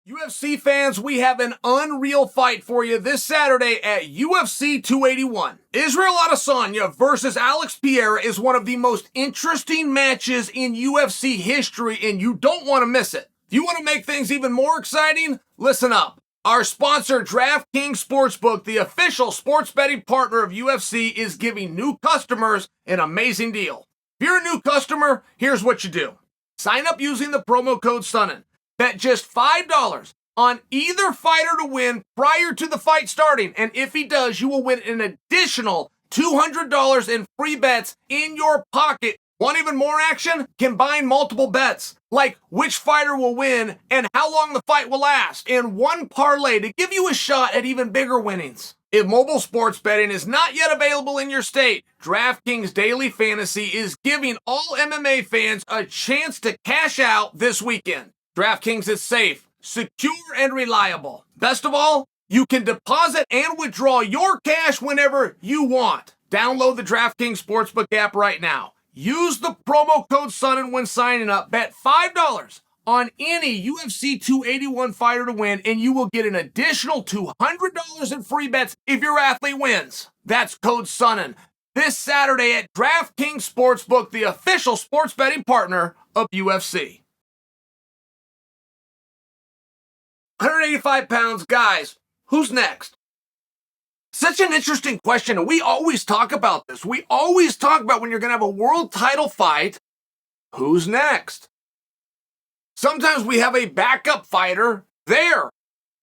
UFC fans, we have an unreal fight for you this Saturday at UFC 281. Israel Adesanya versus Alex Pereira is one of the most interesting matches in UFC history, and you don't want to miss it. If you want to make things even more exciting, listen up. Our sponsor, DraftKings Sportsbook, the official sports betting partner of UFC, is giving new customers an amazing deal. If you're a new customer, here's what you do. Sign up using the promo code Sonnen. Bet just $5 on either fighter to win prior to the fight starting, and if he does, you will win an additional $200 in free bets in your pocket. Want even more action? Combine multiple bets, like which fighter will win and how long the fight will last, in one parlay to give you a shot at even bigger winnings. If mobile sports betting is not yet available in your state, DraftKings Daily Fantasy is giving all MMA fans a chance to cash out this weekend. DraftKings is safe, secure, and reliable. Best of all, you can deposit and withdraw your cash whenever you want. Download the DraftKings Sportsbook app right now. Use the promo code Sonnen when signing up. Bet $5 on any UFC 281 fighter to win, and you will get an additional $200 in free bets if your athlete wins. That's code Sonnen. This Saturday at DraftKings Sportsbook, the official sports betting partner of UFC. 185 pounds, guys, who's next? Such an interesting question, and we always talk about this. We always talk about when you're going to have a world title fight, who's next? Sometimes we have a backup fighter there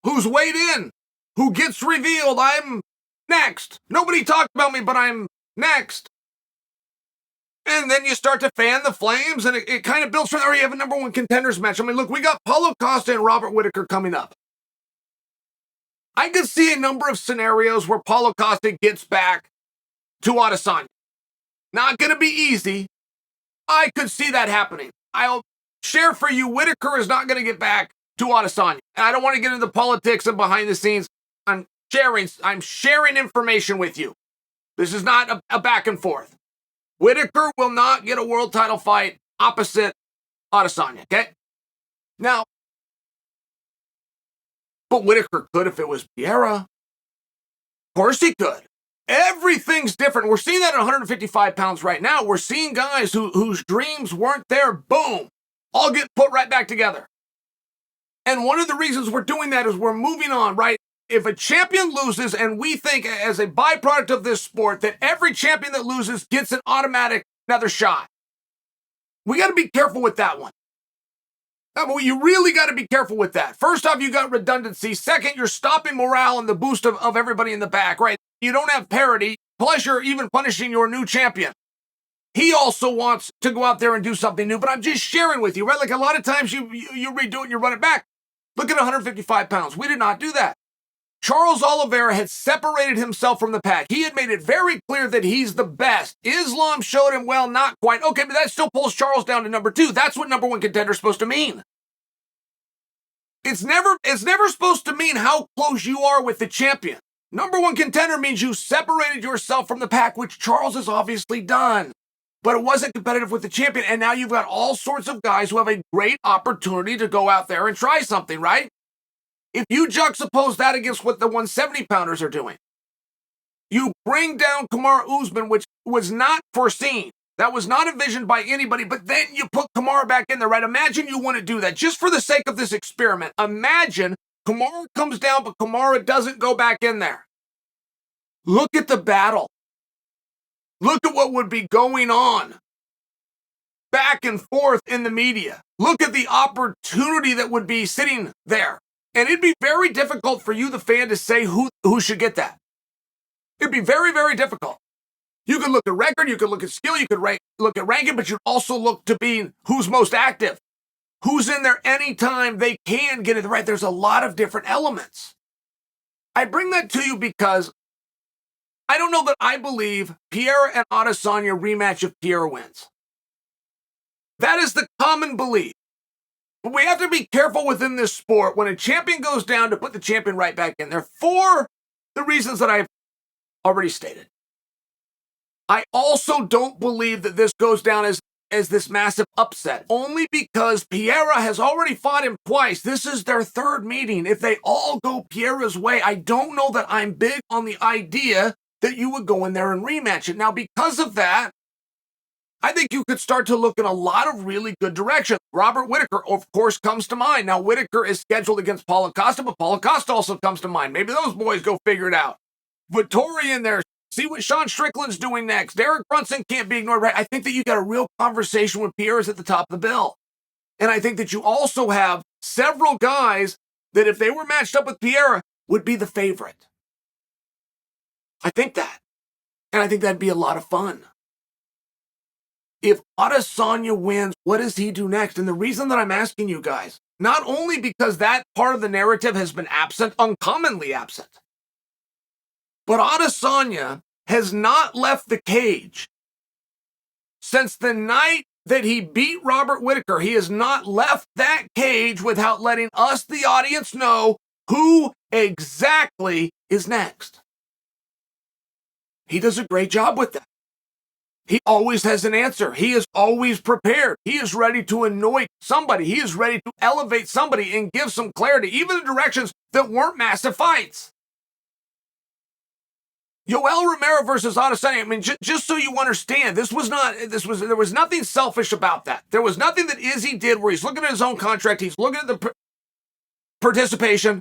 who's weighed in, who gets revealed, I'm next. Nobody talked about me, but I'm next. And then you start to fan the flames, and it kind of builds from there. You have a number one contenders match. I mean, look, we got Paulo Costa and Robert Whittaker coming up. I could see a number of scenarios where Paulo Costa gets back to Adesanya. Not going to be easy. I could see that happening. I'll share for you, Whittaker is not going to get back to Adesanya. And I don't want to get into the politics and behind the scenes. I'm sharing information with you. This is not a back and forth. Whittaker will not get a world title fight opposite Adesanya, okay? Now, but Whittaker could if it was Pereira. Of course he could. Everything's different. We're seeing that at 155 pounds right now. We're seeing guys whose dreams weren't there, boom, all get put right back together. And one of the reasons we're doing that is we're moving on, right? If a champion loses, and we think as a byproduct of this sport that every champion that loses gets an automatic another shot, we got to be careful with that one. I mean, you really got to be careful with that. First off, you got redundancy. Second, you're stopping morale and the boost of everybody in the back, right? You don't have parity. Plus, you're even punishing your new champion. He also wants to go out there and do something new, but I'm just sharing with you, right? Like a lot of times you redo it and you run it back. Look at 155 pounds. We did not do that. Charles Oliveira had separated himself from the pack. He had made it very clear that he's the best. Islam showed him, well, not quite. Okay, but that still pulls Charles down to number 2. That's what number one contender is supposed to mean. It's never supposed to mean how close you are with the champion. Number one contender means you separated yourself from the pack, which Charles has obviously done. But it wasn't competitive with the champion, and now you've got all sorts of guys who have a great opportunity to go out there and try something, right? If you juxtapose that against what the 170-pounders are doing, you bring down Kamaru Usman, which was not foreseen. That was not envisioned by anybody, but then you put Kamaru back in there, right? Imagine you want to do that just for the sake of this experiment. Imagine Kamaru comes down, but Kamaru doesn't go back in there. Look at the battle. Look at what would be going on back and forth in the media. Look at the opportunity that would be sitting there. And it'd be very difficult for you, the fan, to say who should get that. It'd be very, very difficult. You could look at record, you could look at skill, you could look at ranking, but you'd also look to be who's most active. Who's in there anytime they can get it right. There's a lot of different elements. I bring that to you because I don't know that I believe Pereira and Adesanya rematch if Pereira wins. That is the common belief. But we have to be careful within this sport when a champion goes down to put the champion right back in there for the reasons that I've already stated. I also don't believe that this goes down as as this massive upset, only because Pereira has already fought him twice. This is their third meeting. If they all go Pereira's way, I don't know that I'm big on the idea that you would go in there and rematch it. Now, because of that, I think you could start to look in a lot of really good directions. Robert Whittaker, of course, comes to mind. Now, Whittaker is scheduled against Paulo Costa, but Paulo Costa also comes to mind. Maybe those boys go figure it out. Vettori in there. See what Sean Strickland's doing next. Derek Brunson can't be ignored, right? I think that you got a real conversation with Pereira's at the top of the bill. And I think that you also have several guys that if they were matched up with Pereira would be the favorite. I think that. And I think that'd be a lot of fun. If Adesanya wins, what does he do next? And the reason that I'm asking you guys, not only because that part of the narrative has been absent, uncommonly absent, but Adesanya has not left the cage since the night that he beat Robert Whittaker. He has not left that cage without letting us, the audience, know who exactly is next. He does a great job with that. He always has an answer. He is always prepared. He is ready to anoint somebody. He is ready to elevate somebody and give some clarity, even in directions that weren't massive fights. Yoel Romero versus Adesanya. I mean, just so you understand, there was nothing selfish about that. There was nothing that Izzy did where he's looking at his own contract. He's looking at the participation.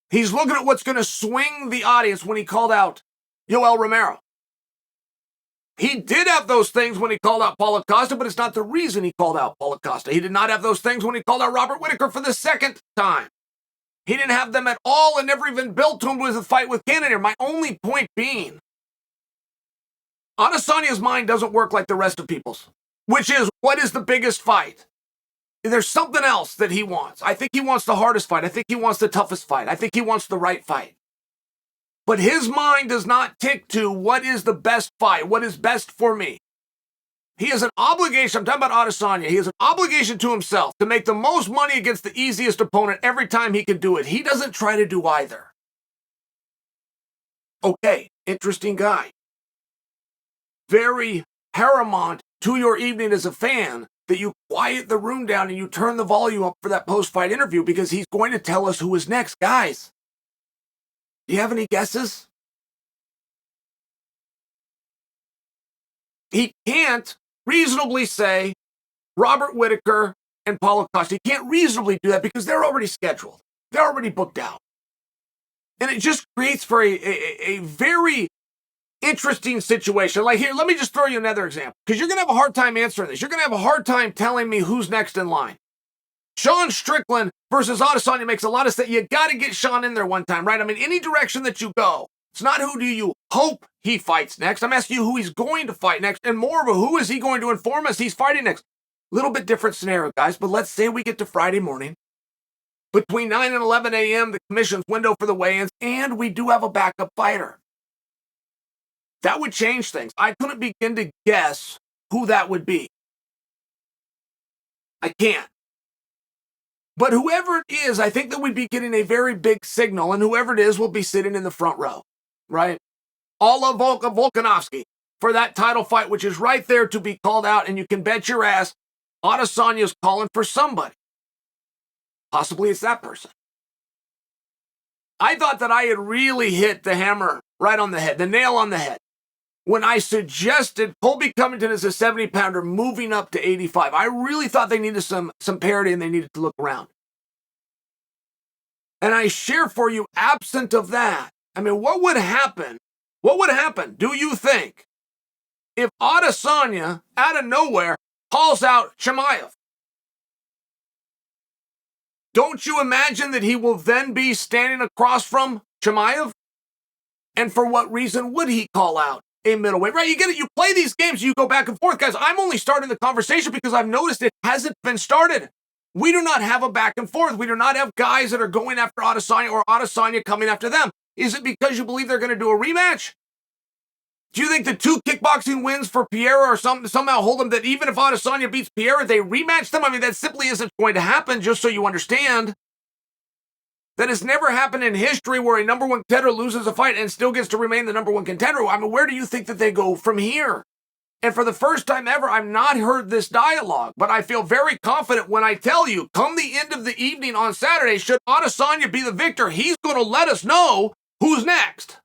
He's looking at what's going to swing the audience when he called out Yoel Romero. He did have those things when he called out Paulo Costa, but it's not the reason he called out Paulo Costa. He did not have those things when he called out Robert Whittaker for the second time. He didn't have them at all and never even built to him with a fight with Cannonier. My only point being, Adesanya's mind doesn't work like the rest of people's, which is, what is the biggest fight? There's something else that he wants. I think he wants the hardest fight. I think he wants the toughest fight. I think he wants the right fight. But his mind does not tick to what is the best fight, what is best for me. He has an obligation, I'm talking about Adesanya, he has an obligation to himself to make the most money against the easiest opponent every time he can do it. He doesn't try to do either. Okay, interesting guy. Very paramount to your evening as a fan that you quiet the room down and you turn the volume up for that post-fight interview because he's going to tell us who is next. Guys, do you have any guesses? He can't reasonably say Robert Whittaker and Paulo Costa. He can't reasonably do that because they're already scheduled. They're already booked out. And it just creates for a very interesting situation. Like here, let me just throw you another example because you're going to have a hard time answering this. You're going to have a hard time telling me who's next in line. Sean Strickland versus Adesanya makes a lot of sense. You got to get Sean in there one time, right? I mean, any direction that you go, it's not who do you hope he fights next. I'm asking you who he's going to fight next, and more of a who is he going to inform us he's fighting next. Little bit different scenario, guys, but let's say we get to Friday morning. Between 9 and 11 a.m., the commission's window for the weigh-ins, and we do have a backup fighter. That would change things. I couldn't begin to guess who that would be. I can't. But whoever it is, I think that we'd be getting a very big signal, and whoever it is will be sitting in the front row, right? All of Volkanovski for that title fight, which is right there to be called out, and you can bet your ass Adesanya's calling for somebody. Possibly it's that person. I thought that I had really hit the hammer right on the head, the nail on the head, when I suggested Colby Covington as a 70-pounder moving up to 85. I really thought they needed some parity and they needed to look around. And I share for you, absent of that, I mean, what would happen? What would happen, do you think, if Adesanya, out of nowhere, calls out Chimaev? Don't you imagine that he will then be standing across from Chimaev? And for what reason would he call out a middleweight? Right, you get it. You play these games, you go back and forth. Guys, I'm only starting the conversation because I've noticed it hasn't been started. We do not have a back and forth. We do not have guys that are going after Adesanya or Adesanya coming after them. Is it because you believe they're going to do a rematch? Do you think the 2 kickboxing wins for Pereira or somehow hold them that even if Adesanya beats Pereira, they rematch them? I mean, that simply isn't going to happen, just so you understand. That has never happened in history where a number 1 contender loses a fight and still gets to remain the number 1 contender. I mean, where do you think that they go from here? And for the first time ever, I've not heard this dialogue, but I feel very confident when I tell you, come the end of the evening on Saturday, should Adesanya be the victor, he's going to let us know who's next.